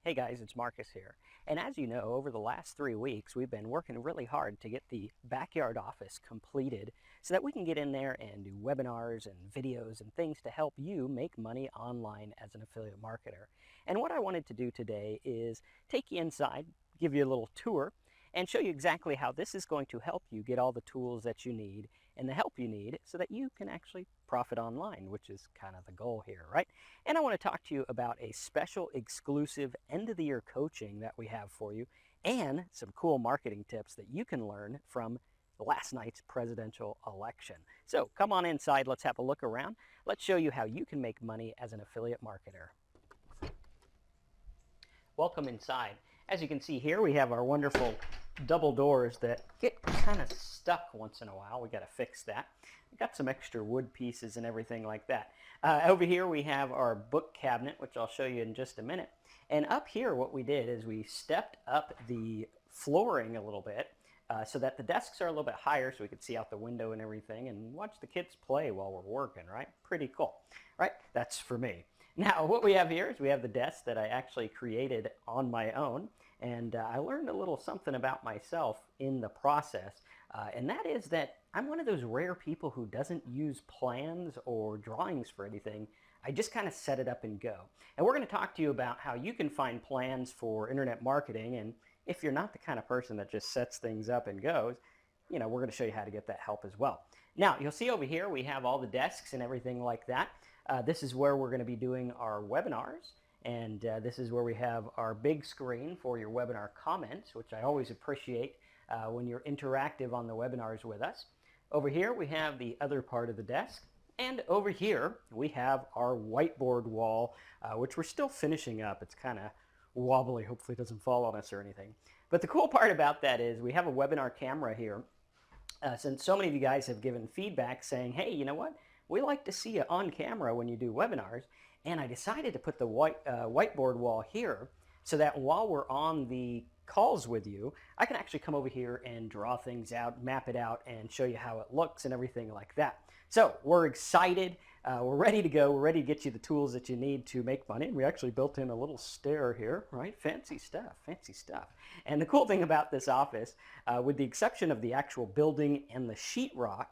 Hey guys, it's Marcus here. And as you know, over the last 3 weeks, we've been working really hard to get the backyard office completed so that we can get in there and do webinars and videos and things to help you make money online as an affiliate marketer. And what I wanted to do today is take you inside, give you a little tour, and show you exactly how this is going to help you get all the tools that you need and the help you need so that you can actually profit online, which is kind of the goal here, right? And I want to talk to you about a special exclusive end of the year coaching that we have for you and some cool marketing tips that you can learn from last night's presidential election. So come on inside, let's have a look around. Let's show you how you can make money as an affiliate marketer. Welcome inside. As you can see here, we have our wonderful double doors that get kind of stuck once in a while. We got to fix that. We got some extra wood pieces and everything like that. Over here we have our book cabinet, which I'll show you in just a minute. And up here what we did is we stepped up the flooring a little bit so that the desks are a little bit higher so we could see out the window and everything and watch the kids play while we're working, right? Pretty cool, right? That's for me. Now what we have here is we have the desk that I actually created on my own, and I learned a little something about myself in the process, and that is that I'm one of those rare people who doesn't use plans or drawings for anything. I just kind of set it up and go. And we're going to talk to you about how you can find plans for internet marketing, and if you're not the kind of person that just sets things up and goes, we're going to show you how to get that help as well. Now, you'll see over here we have all the desks and everything like that. This is where we're going to be doing our webinars, and this is where we have our big screen for your webinar comments, which I always appreciate when you're interactive on the webinars with us. Over here we have the other part of the desk, and over here we have our whiteboard wall, which we're still finishing up. It's kind of wobbly, hopefully it doesn't fall on us or anything. But the cool part about that is we have a webinar camera here. Since so many of you guys have given feedback saying, hey, you know what? We like to see you on camera when you do webinars, and I decided to put the whiteboard wall here so that while we're on the calls with you, I can actually come over here and draw things out, map it out, and show you how it looks and everything like that. So we're excited. We're ready to go. We're ready to get you the tools that you need to make money. And we actually built in a little stair here, right? Fancy stuff, fancy stuff. And the cool thing about this office, with the exception of the actual building and the sheetrock,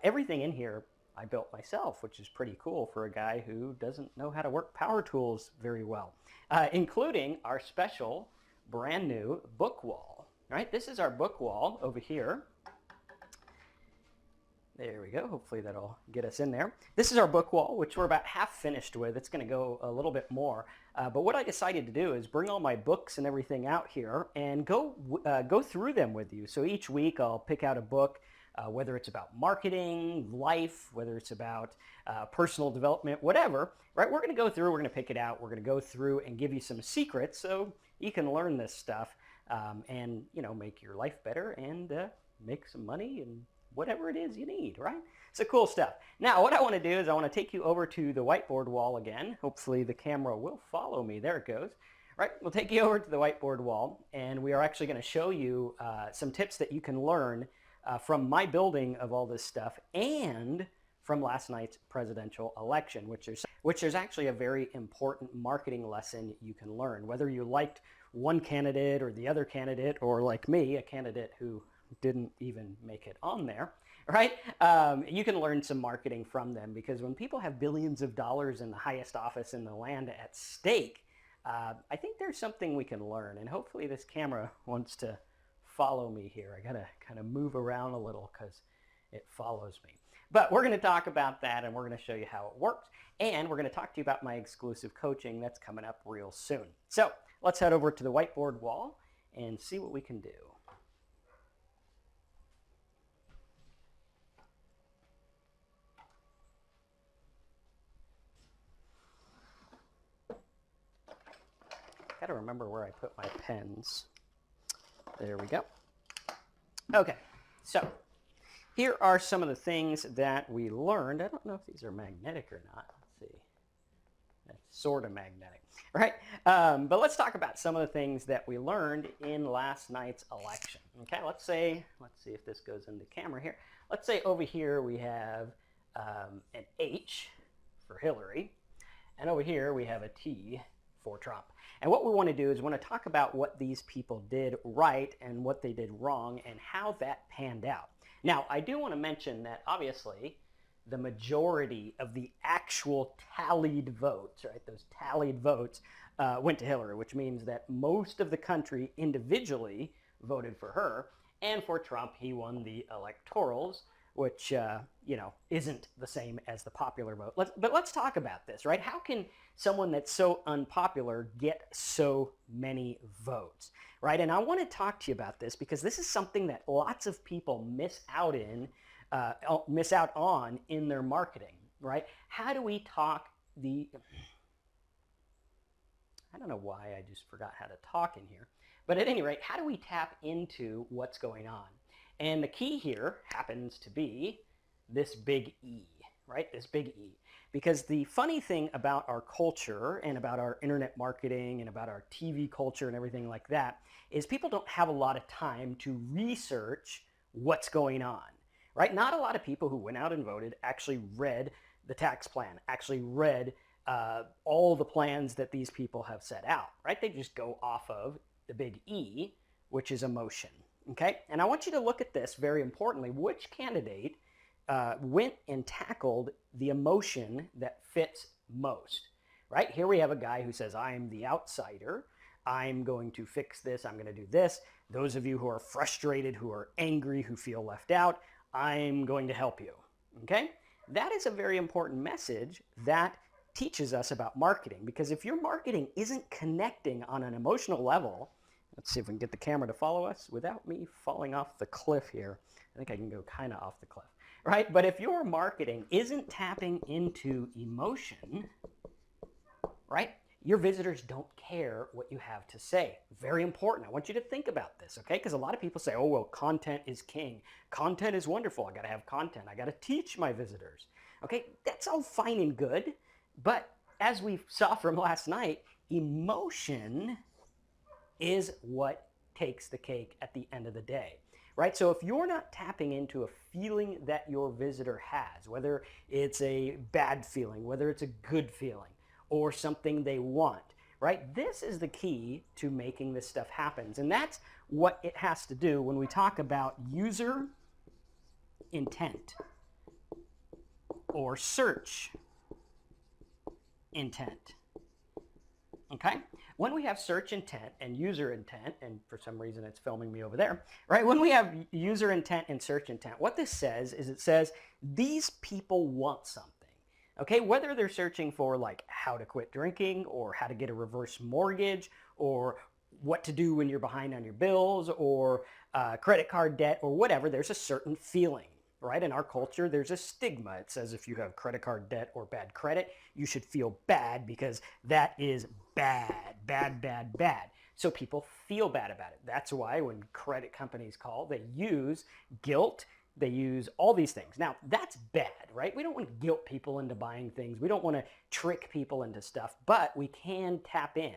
everything in here I built myself, which is pretty cool for a guy who doesn't know how to work power tools very well, including our special brand new book wall. Right? This is our book wall over here. There we go. Hopefully that'll get us in there. This is our book wall, which we're about half finished with. It's going to go a little bit more. But what I decided to do is bring all my books and everything out here and go through them with you. So each week I'll pick out a book, whether it's about marketing, life, whether it's about personal development, whatever, right? We're going to go through, we're going to pick it out, we're going to go through and give you some secrets so you can learn this stuff and, make your life better and make some money and whatever it is you need, right? So cool stuff. Now, what I want to do is I want to take you over to the whiteboard wall again. Hopefully the camera will follow me. There it goes. Right, we'll take you over to the whiteboard wall, and we are actually going to show you some tips that you can learn from my building of all this stuff and from last night's presidential election, which is actually a very important marketing lesson you can learn. Whether you liked one candidate or the other candidate, or like me, a candidate who didn't even make it on there, right? You can learn some marketing from them, because when people have billions of dollars in the highest office in the land at stake, I think there's something we can learn, and hopefully this camera wants to follow me here. I gotta kind of move around a little because it follows me. But we're going to talk about that, and we're going to show you how it works, and we're going to talk to you about my exclusive coaching that's coming up real soon. So let's head over to the whiteboard wall and see what we can do. Got to remember where I put my pens. There we go. Okay, so here are some of the things that we learned. I don't know if these are magnetic or not. Let's see. That's sort of magnetic, right? But let's talk about some of the things that we learned in last night's election. Okay, let's see if this goes into camera here. Let's say over here we have an H for Hillary, and over here we have a T for Trump. And what we want to do is we want to talk about what these people did right and what they did wrong and how that panned out. Now, I do want to mention that obviously the majority of the actual tallied votes, right, those tallied votes went to Hillary, which means that most of the country individually voted for her. And for Trump, he won the electorals, which, isn't the same as the popular vote. But let's talk about this, right? How can someone that's so unpopular get so many votes, right? And I want to talk to you about this because this is something that lots of people miss out on in their marketing, right? How do we talk I don't know why I just forgot how to talk in here. But at any rate, how do we tap into what's going on? And the key here happens to be this big E, right? This big E. Because the funny thing about our culture and about our internet marketing and about our TV culture and everything like that is people don't have a lot of time to research what's going on, right? Not a lot of people who went out and voted actually read the tax plan, actually read all the plans that these people have set out, right? They just go off of the big E, which is emotion, okay? And I want you to look at this very importantly. Which candidate went and tackled the emotion that fits most, right? Here we have a guy who says, I'm the outsider. I'm going to fix this. I'm going to do this. Those of you who are frustrated, who are angry, who feel left out, I'm going to help you, okay? That is a very important message that teaches us about marketing, because if your marketing isn't connecting on an emotional level, let's see if we can get the camera to follow us without me falling off the cliff here. I think I can go kind of off the cliff, right? But if your marketing isn't tapping into emotion, right, your visitors don't care what you have to say. Very important. I want you to think about this, okay? Because a lot of people say, oh, well, content is king. Content is wonderful. I got to have content. I got to teach my visitors. Okay, that's all fine and good. But as we saw from last night, emotion is what takes the cake at the end of the day, right? So if you're not tapping into a feeling that your visitor has, whether it's a bad feeling, whether it's a good feeling, or something they want, right? This is the key to making this stuff happen. And that's what it has to do when we talk about user intent or search intent, okay? When we have search intent and user intent, and for some reason it's filming me over there, right? When we have user intent and search intent, what this says is it says these people want something, okay? Whether they're searching for like how to quit drinking or how to get a reverse mortgage or what to do when you're behind on your bills or credit card debt or whatever, there's a certain feeling. Right? In our culture, there's a stigma. It says if you have credit card debt or bad credit, you should feel bad because that is bad, bad, bad, bad. So people feel bad about it. That's why when credit companies call, they use guilt, they use all these things. Now, that's bad, right? We don't want to guilt people into buying things. We don't want to trick people into stuff, but we can tap in,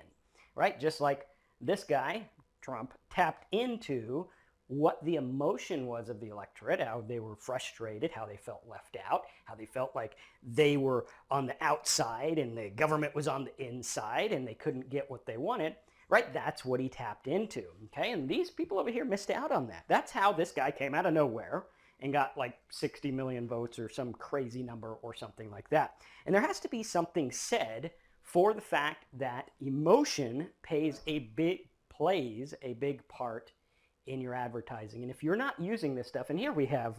right? Just like this guy, Trump, tapped into what the emotion was of the electorate, how they were frustrated, how they felt left out, how they felt like they were on the outside and the government was on the inside and they couldn't get what they wanted, right? That's what he tapped into, okay? And these people over here missed out on that. That's how this guy came out of nowhere and got like 60 million votes or some crazy number or something like that. And there has to be something said for the fact that emotion plays a big part in your advertising. And if you're not using this stuff, and here we have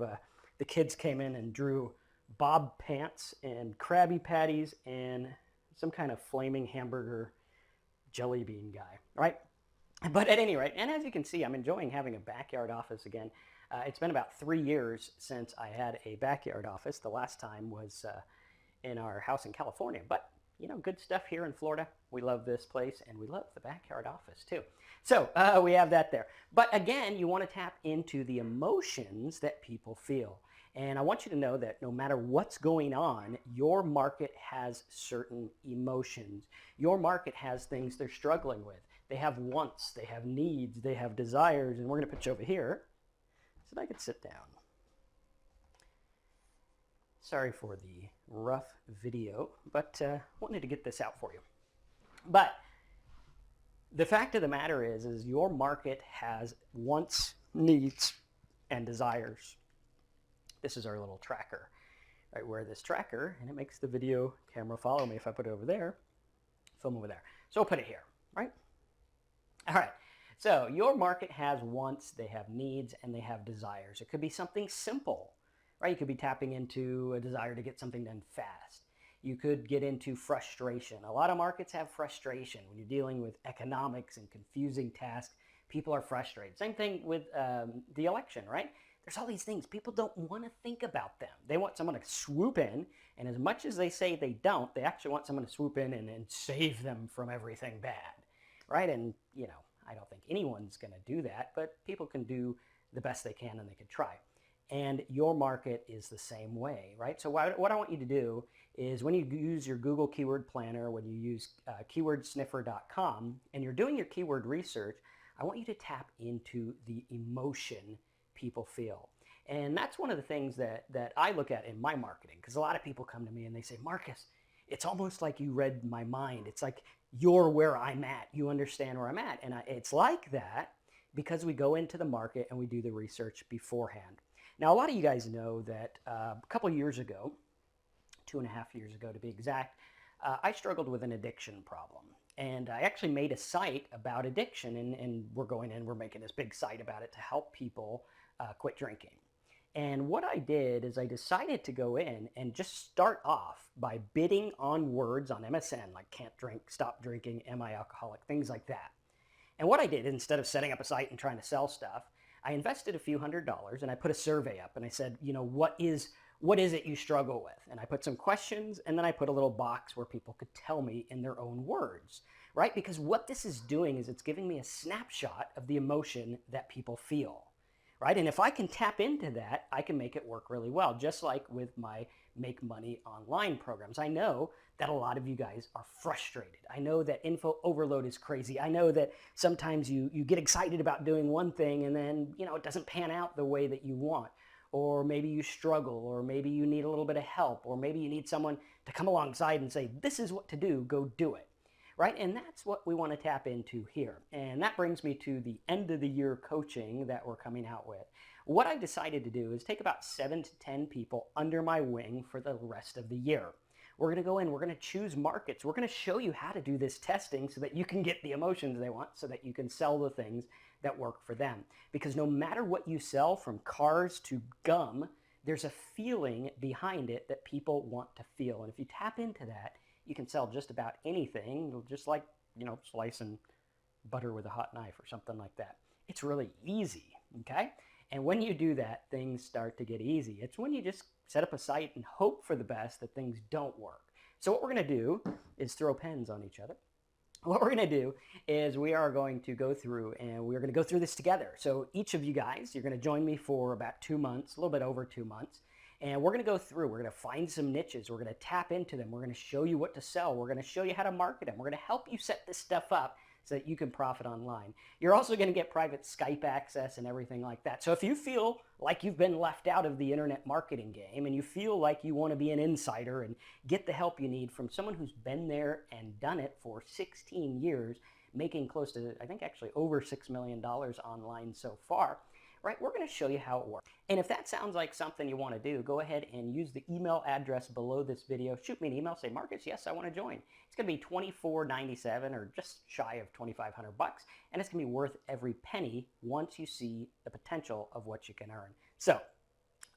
the kids came in and drew bob pants and Krabby Patties and some kind of flaming hamburger jelly bean guy, right? But at any rate, and as you can see, I'm enjoying having a backyard office again. It's been about 3 years since I had a backyard office. The last time was in our house in California, but you know, good stuff here in Florida. We love this place, and we love the backyard office too. So we have that there. But again, you want to tap into the emotions that people feel. And I want you to know that no matter what's going on, your market has certain emotions. Your market has things they're struggling with. They have wants, they have needs, they have desires, and we're going to put you over here so that I could sit down. Sorry for the rough video, but wanted to get this out for you. But The fact of the matter is your market has wants, needs, and desires. This is our little tracker. Right, where this tracker, and it makes the video camera follow me if I put it over there, film over there. So I'll put it here, right? All right, so your market has wants, they have needs, and they have desires. It could be something simple, right? You could be tapping into a desire to get something done fast. You could get into frustration. A lot of markets have frustration. When you're dealing with economics and confusing tasks, people are frustrated. Same thing with the election, right? There's all these things. People don't want to think about them. They want someone to swoop in, and as much as they say they don't, they actually want someone to swoop in and save them from everything bad, right? And, you know, I don't think anyone's going to do that, but people can do the best they can and they can try. And your market is the same way, right? So what I want you to do is when you use your Google Keyword Planner, when you use keywordsniffer.com, and you're doing your keyword research, I want you to tap into the emotion people feel. And that's one of the things that I look at in my marketing, because a lot of people come to me and they say, Marcus, it's almost like you read my mind. It's like you're where I'm at. You understand where I'm at. And it's like that because we go into the market and we do the research beforehand. Now, a lot of you guys know that a couple years ago, 2.5 years ago to be exact, I struggled with an addiction problem. And I actually made a site about addiction, and we're going in, we're making this big site about it to help people quit drinking. And what I did is I decided to go in and just start off by bidding on words on MSN, like can't drink, stop drinking, am I alcoholic, things like that. And what I did, instead of setting up a site and trying to sell stuff, I invested a few $100s and I put a survey up and I said, you know, what is it you struggle with? And I put some questions and then I put a little box where people could tell me in their own words, right? Because what this is doing is it's giving me a snapshot of the emotion that people feel, right? And if I can tap into that, I can make it work really well, just like with my Make Money Online programs. I know that a lot of you guys are frustrated. I know that info overload is crazy. I know that sometimes you get excited about doing one thing and then, you know, it doesn't pan out the way that you want. Or maybe you struggle, or maybe you need a little bit of help, or maybe you need someone to come alongside and say, this is what to do, go do it, right? And that's what we want to tap into here. And that brings me to the end of the year coaching that we're coming out with. What I've decided to do is take about 7 to 10 people under my wing for the rest of the year. We're going to go in, we're going to choose markets. We're going to show you how to do this testing so that you can get the emotions they want, so that you can sell the things that work for them. Because no matter what you sell, from cars to gum, there's a feeling behind it that people want to feel. And if you tap into that, you can sell just about anything, just like, you know, slicing butter with a hot knife or something like that. It's really easy, okay? And when you do that, things start to get easy. It's when you just set up a site and hope for the best that things don't work. So what we're going to do is throw pens on each other. What we're going to do is we are going to go through, and we're going to go through this together. So each of you guys, you're going to join me for about 2 months, a little bit over 2 months. And we're going to go through, we're going to find some niches, we're going to tap into them, we're going to show you what to sell, we're going to show you how to market them, we're going to help you set this stuff up so that you can profit online. You're also going to get private Skype access and everything like that. So if you feel like you've been left out of the internet marketing game and you feel like you want to be an insider and get the help you need from someone who's been there and done it for 16 years, making close to, I think actually over $6 million online so far, right? We're going to show you how it works. And if that sounds like something you want to do, go ahead and use the email address below this video. Shoot me an email, say, Marcus, yes, I want to join. It's going to be $24.97 or just shy of $2,500, and it's going to be worth every penny once you see the potential of what you can earn. So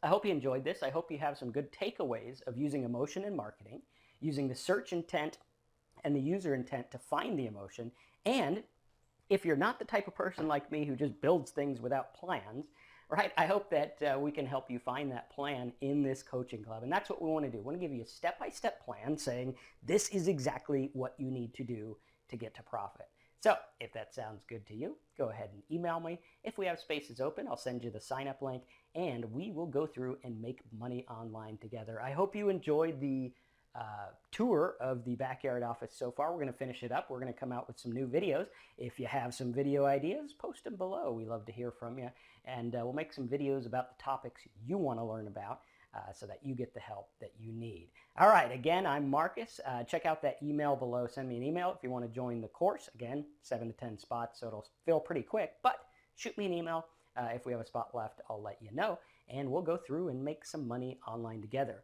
I hope you enjoyed this. I hope you have some good takeaways of using emotion in marketing, using the search intent and the user intent to find the emotion. And if you're not the type of person like me who just builds things without plans, right, I hope that we can help you find that plan in this coaching club. And that's what we want to do. We want to give you a step-by-step plan saying this is exactly what you need to do to get to profit. So if that sounds good to you, go ahead and email me. If we have spaces open, I'll send you the sign-up link, and we will go through and make money online together. I hope you enjoyed the tour of the backyard office so far. We're going to finish it up. We're going to come out with some new videos. If you have some video ideas, post them below. We love to hear from you. And we'll make some videos about the topics you want to learn about. so that you get the help that you need. All right, again, I'm Marcus. Check out that email below. Send me an email if you want to join the course. Again, 7 to 10 spots, so it'll fill pretty quick, but shoot me an email. If we have a spot left, I'll let you know, and we'll go through and make some money online together.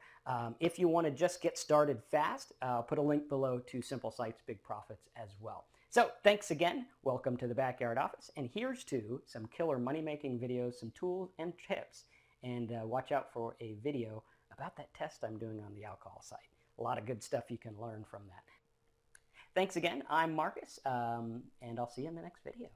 If you want to just get started fast, I'll put a link below to Simple Sites, Big Profits as well. So thanks again. Welcome to the Backyard Office, and here's to some killer money-making videos, some tools and tips, and watch out for a video about that test I'm doing on the alcohol site. A lot of good stuff you can learn from that. Thanks again. I'm Marcus, and I'll see you in the next video.